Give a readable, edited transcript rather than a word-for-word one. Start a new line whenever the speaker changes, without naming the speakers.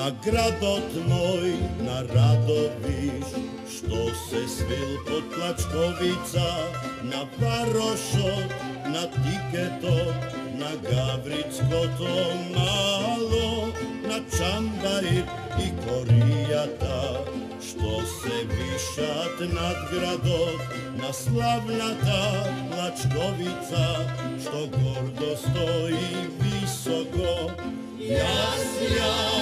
Na gradot moj, na Radoviš, što se svil pod Plačkovica, na Varošot, na Tiketo, na Gavricko to malo, na Čambajr i Korijata, što se višat nad gradot, na slavnata Plačkovica, što gordo stoji visoko. Jaslja